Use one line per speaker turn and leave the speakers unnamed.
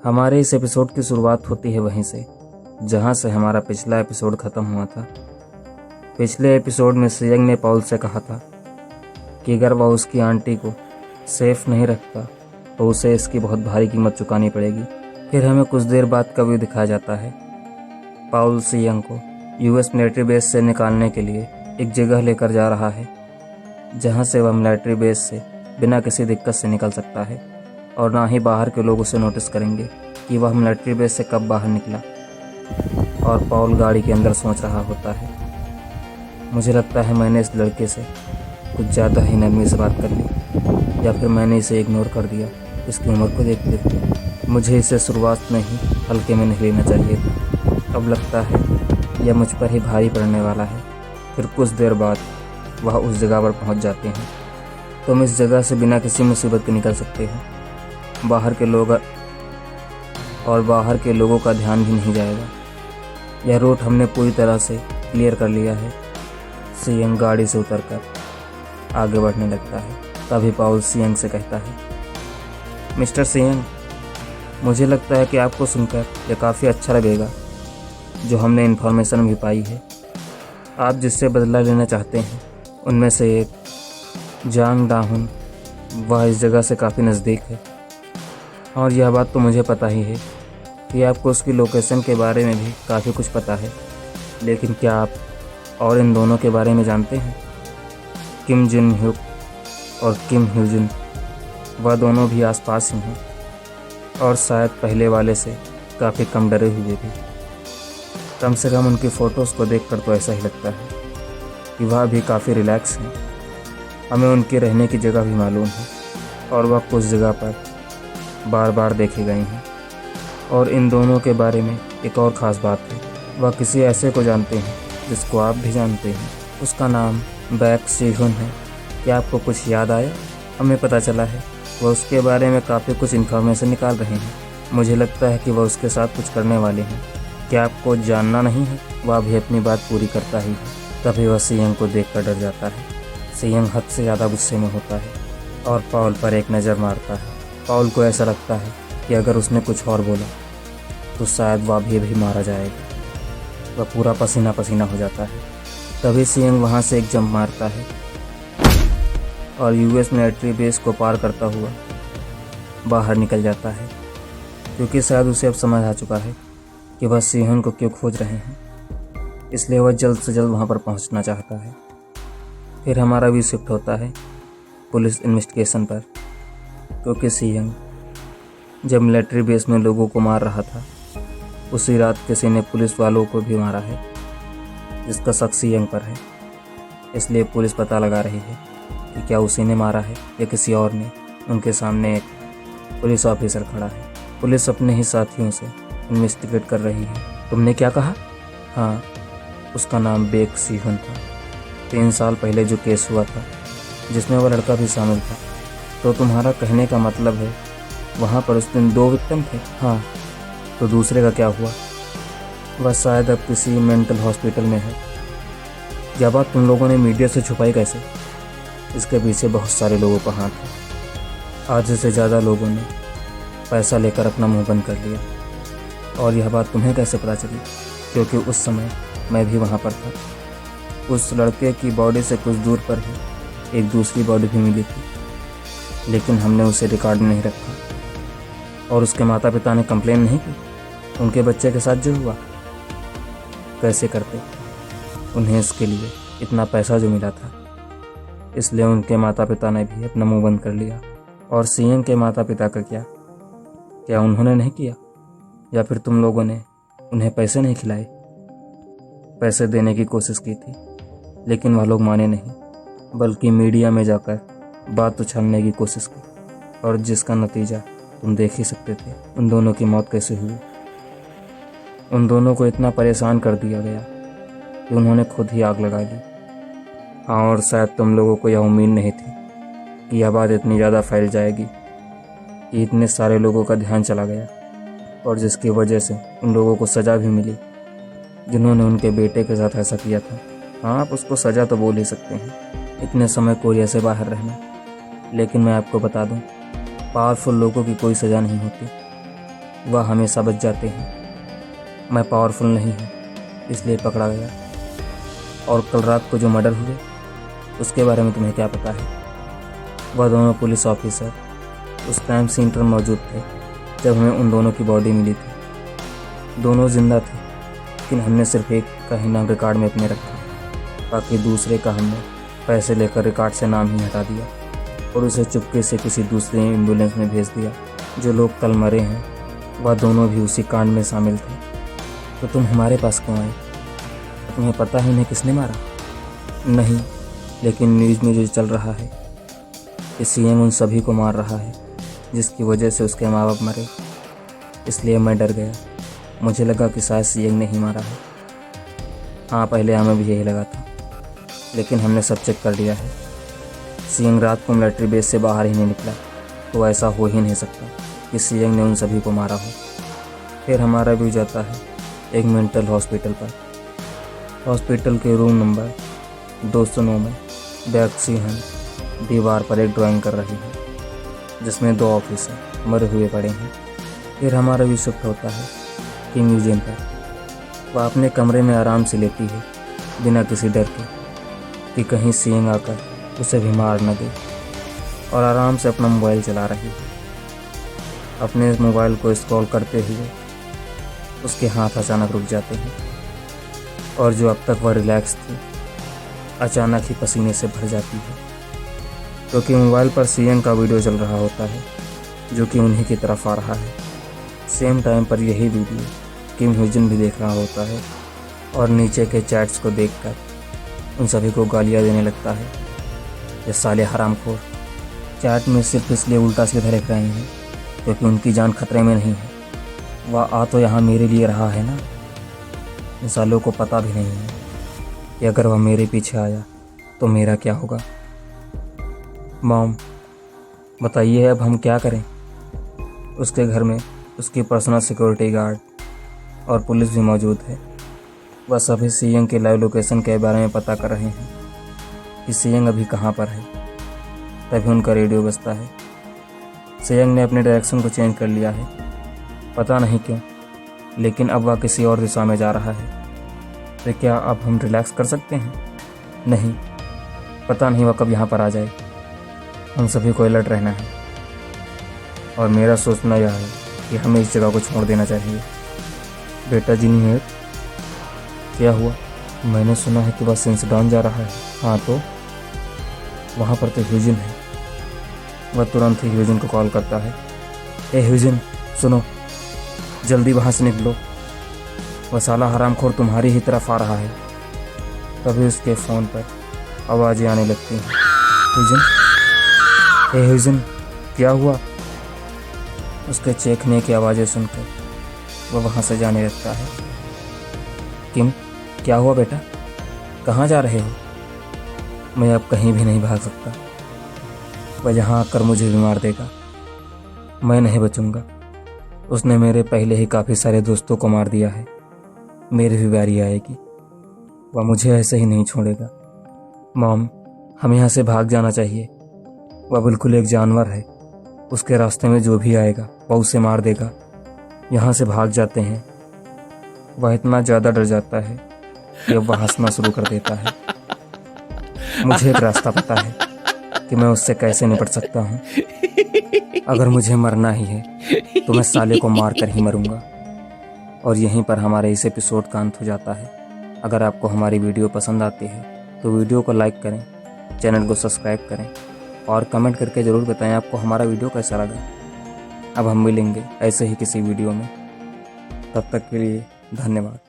हमारे इस एपिसोड की शुरुआत होती है वहीं से जहां से हमारा पिछला एपिसोड ख़त्म हुआ था। पिछले एपिसोड में सियंग ने पॉल से कहा था कि अगर वह उसकी आंटी को सेफ नहीं रखता तो उसे इसकी बहुत भारी कीमत चुकानी पड़ेगी। फिर हमें कुछ देर बाद का व्यू दिखाया जाता है। पॉल सियंग को यूएस मिलिट्री बेस से निकालने के लिए एक जगह लेकर जा रहा है जहां से वह मिलिट्री बेस से बिना किसी दिक्कत से निकल सकता है और ना ही बाहर के लोग उसे नोटिस करेंगे कि वह मिलिट्री बेस से कब बाहर निकला। और पॉल गाड़ी के अंदर सोच रहा होता है, मुझे लगता है मैंने इस लड़के से कुछ ज़्यादा ही नरमी से बात कर ली, या फिर मैंने इसे इग्नोर कर दिया। इसकी उम्र को देखते हुए मुझे इसे शुरुआत में ही हल्के में नहीं लेना चाहिए था। अब लगता है यह मुझ पर ही भारी पड़ने वाला है। फिर कुछ देर बाद वह उस जगह पर पहुंच जाते हैं। तुम इस जगह से बिना किसी मुसीबत के निकल सकते हो। बाहर के लोगों का ध्यान भी नहीं जाएगा। यह रूट हमने पूरी तरह से क्लियर कर लिया है। सियंग गाड़ी से उतरकर आगे बढ़ने लगता है। तभी पॉल सियंग से कहता है, मिस्टर सियंग, मुझे लगता है कि आपको सुनकर यह काफ़ी अच्छा लगेगा जो हमने इन्फॉर्मेशन भी पाई है। आप जिससे बदला लेना चाहते हैं उनमें से एक जांग डाहुन, वह इस जगह से काफ़ी नज़दीक है। और यह बात तो मुझे पता ही है कि आपको उसकी लोकेशन के बारे में भी काफ़ी कुछ पता है। लेकिन क्या आप और इन दोनों के बारे में जानते हैं? किम जिन ह्यूक और किम ह्यूजिन, वह दोनों भी आसपास ही हैं और शायद पहले वाले से काफ़ी कम डरे हुए भी। कम से कम उनकी फ़ोटोज़ को देखकर तो ऐसा ही लगता है कि वह भी काफ़ी रिलैक्स हैं। हमें उनके रहने की जगह भी मालूम है और वह कुछ जगह पर बार बार देखे गए हैं। और इन दोनों के बारे में एक और ख़ास बात है, वह किसी ऐसे को जानते हैं जिसको आप भी जानते हैं। उसका नाम बैक सीहुन है। क्या आपको कुछ याद आया? हमें पता चला है वह उसके बारे में काफ़ी कुछ इन्फॉर्मेशन निकाल रहे हैं। मुझे लगता है कि वह उसके साथ कुछ करने वाले हैं। क्या आपको जानना नहीं है? वह भी अपनी बात पूरी करता ही है। तभी वह सियंग को देखकर डर जाता है। सियंग हद से ज़्यादा गुस्से में होता है और पॉल पर एक नज़र मारता है। पॉल को ऐसा लगता है कि अगर उसने कुछ और बोला तो शायद वह भी मारा जाएगा। वह पूरा पसीना पसीना हो जाता है। तभी सियंग वहाँ से एक जंप मारता है और यूएस मिलिट्री बेस को पार करता हुआ बाहर निकल जाता है, क्योंकि शायद उसे अब समझ आ चुका है कि वह सियंग को क्यों खोज रहे हैं। इसलिए वह जल्द से जल्द वहाँ पर पहुँचना चाहता है। फिर हमारा भी शिफ्ट होता है पुलिस इन्वेस्टिगेशन पर, क्योंकि सियंग जब मिलिट्री बेस में लोगों को मार रहा था उसी रात किसी ने पुलिस वालों को भी मारा है जिसका शक सियंग पर है। इसलिए पुलिस पता लगा रही है कि क्या उसी ने मारा है या किसी और ने। उनके सामने एक पुलिस ऑफिसर खड़ा है। पुलिस अपने ही साथियों से इन्वेस्टिगेट कर रही है। तुमने क्या कहा? हाँ, उसका नाम बेक सीहुन था। 3 साल पहले जो केस हुआ था जिसमें वह लड़का भी शामिल था। तो तुम्हारा कहने का मतलब है वहाँ पर उस दिन 2 विक्टिम थे? हाँ। तो दूसरे का क्या हुआ? वह शायद अब किसी मेंटल हॉस्पिटल में है। यह बात तुम लोगों ने मीडिया से छुपाई कैसे? इसके पीछे बहुत सारे लोगों का हाथ है। आधे से ज़्यादा लोगों ने पैसा लेकर अपना मुंह बंद कर लिया। और यह बात तुम्हें कैसे पता चली? क्योंकि उस समय मैं भी वहाँ पर था। उस लड़के की बॉडी से कुछ दूर पर ही एक दूसरी बॉडी भी मिली थी, लेकिन हमने उसे रिकॉर्ड नहीं रखा। और उसके माता पिता ने कंप्लेन नहीं की उनके बच्चे के साथ जो हुआ? कैसे करते? उन्हें इसके लिए इतना पैसा जो मिला था, इसलिए उनके माता पिता ने भी अपना मुंह बंद कर लिया। और सियंग के माता पिता का क्या उन्होंने नहीं किया? या फिर तुम लोगों ने उन्हें पैसे नहीं खिलाए? पैसे देने की कोशिश की थी लेकिन वह लोग माने नहीं, बल्कि मीडिया में जाकर बात उछालने की कोशिश की। और जिसका नतीजा तुम देख ही सकते थे। उन दोनों की मौत कैसे हुई। उन दोनों को इतना परेशान कर दिया गया कि उन्होंने खुद ही आग लगा ली। हाँ, और शायद तुम लोगों को यह उम्मीद नहीं थी कि यह बात इतनी ज़्यादा फैल जाएगी कि इतने सारे लोगों का ध्यान चला गया, और जिसकी वजह से उन लोगों को सज़ा भी मिली जिन्होंने उनके बेटे के साथ ऐसा किया था। हाँ, आप उसको सज़ा तो बोल ही सकते हैं, इतने समय कोरिया से बाहर रहना। लेकिन मैं आपको बता दूं, पावरफुल लोगों की कोई सज़ा नहीं होती। वह हमेशा बच जाते हैं। मैं पावरफुल नहीं हूँ, इसलिए पकड़ा गया। और कल रात को जो मर्डर हुए उसके बारे में तुम्हें क्या पता है? वह दोनों पुलिस ऑफिसर उस टाइम सीन पर मौजूद थे जब हमें उन दोनों की बॉडी मिली थी। दोनों जिंदा थे, लेकिन हमने सिर्फ एक का ही नाम रिकॉर्ड में अपने रखा, बाकी दूसरे का हमने पैसे लेकर रिकॉर्ड से नाम ही हटा दिया और उसे चुपके से किसी दूसरे एम्बुलेंस में भेज दिया। जो लोग कल मरे हैं वह दोनों भी उसी कांड में शामिल थे। तो तुम हमारे पास क्यों आए? तुम्हें पता है इन्हें किसने मारा? नहीं, लेकिन न्यूज़ में जो चल रहा है कि सीएम उन सभी को मार रहा है जिसकी वजह से उसके माँ बाप मरे। इसलिए मैं डर गया। मुझे लगा कि शायद सीएम ने ही मारा है। हाँ, पहले हमें भी यही लगा था, लेकिन हमने सब चेक कर लिया है। सीएम रात को मिलिट्री बेस से बाहर ही नहीं निकला, तो ऐसा हो ही नहीं सकता कि सीएम ने उन सभी को मारा हो। फिर हमारा व्यू जाता है एक मेंटल हॉस्पिटल पर। हॉस्पिटल के रूम नंबर 209 में बैक्सीहन दीवार पर एक ड्राइंग कर रही है जिसमें 2 ऑफिसर मरे हुए पड़े हैं। फिर हमारा व्यू शिफ्ट होता है कि म्यूजियम पर। वह अपने कमरे में आराम से लेटी है बिना किसी डर के कि कहीं सीएम आकर उसे भी मार न दे, और आराम से अपना मोबाइल चला रही है। अपने मोबाइल को स्क्रॉल करते हुए उसके हाथ अचानक रुक जाते हैं और जो अब तक वह रिलैक्स थी अचानक ही पसीने से भर जाती है, क्योंकि मोबाइल पर सीएम का वीडियो चल रहा होता है जो कि उन्हीं की तरफ आ रहा है। सेम टाइम पर यही वीडियो किम ह्यूजन भी देख रहा होता है और नीचे के चैट्स को देखकर उन सभी को गालियाँ देने लगता है। ये साले हरामखोर चैट में सिर्फ इसलिए उल्टा सीधा लिख रहे हैं क्योंकि उनकी जान खतरे में नहीं है। वह आ तो यहाँ मेरे लिए रहा है ना। इन सालों को पता भी नहीं है कि अगर वह मेरे पीछे आया तो मेरा क्या होगा। मॉम, बताइए अब हम क्या करें? उसके घर में उसकी पर्सनल सिक्योरिटी गार्ड और पुलिस भी मौजूद है। वह सभी सीएम के लाइव लोकेशन के बारे में पता कर रहे हैं कि सीएम अभी कहाँ पर है। तभी उनका रेडियो बजता है। सीएम ने अपने डायरेक्शन को चेंज कर लिया है, पता नहीं क्यों, लेकिन अब वह किसी और दिशा में जा रहा है। तो क्या अब हम रिलैक्स कर सकते हैं? नहीं, पता नहीं वह कब यहाँ पर आ जाए। हम सभी को अलर्ट रहना है और मेरा सोचना यह है कि हमें इस जगह को छोड़ देना चाहिए। बेटा जी नहीं है, क्या हुआ? मैंने सुना है कि वह सिंसडाउन जा रहा है। हाँ, तो वहाँ पर तो ह्यूजन है। वह तुरंत ही ह्यूजन को कॉल करता है। ए ह्यूजन, सुनो, जल्दी वहाँ से निकलो, वह साला हरामखोर तुम्हारी ही तरफ आ रहा है। तभी उसके फ़ोन पर आवाज़ें आने लगती हैं। ह्यूजन, ए ह्यूजन, क्या हुआ? उसके चीखने की आवाज़ें सुनकर वह वहाँ से जाने लगता है। किम, क्या हुआ बेटा? कहाँ जा रहे हो? मैं अब कहीं भी नहीं भाग सकता। वह यहाँ आकर मुझे भी मार देगा। मैं नहीं बचूंगा। उसने मेरे पहले ही काफ़ी सारे दोस्तों को मार दिया है। मेरी भी बारी आएगी। वह मुझे ऐसे ही नहीं छोड़ेगा। मॉम, हमें यहाँ से भाग जाना चाहिए। वह बिल्कुल एक जानवर है। उसके रास्ते में जो भी आएगा वह उसे मार देगा। यहाँ से भाग जाते हैं। वह इतना ज़्यादा डर जाता है कि वह हंसना शुरू कर देता है। मुझे एक रास्ता पता है कि मैं उससे कैसे निपट सकता हूँ। अगर मुझे मरना ही है तो मैं साले को मार कर ही मरूंगा। और यहीं पर हमारे इस एपिसोड का अंत हो जाता है। अगर आपको हमारी वीडियो पसंद आती है तो वीडियो को लाइक करें, चैनल को सब्सक्राइब करें और कमेंट करके ज़रूर बताएं आपको हमारा वीडियो कैसा लगा। अब हम मिलेंगे ऐसे ही किसी वीडियो में। तब तक के लिए धन्यवाद।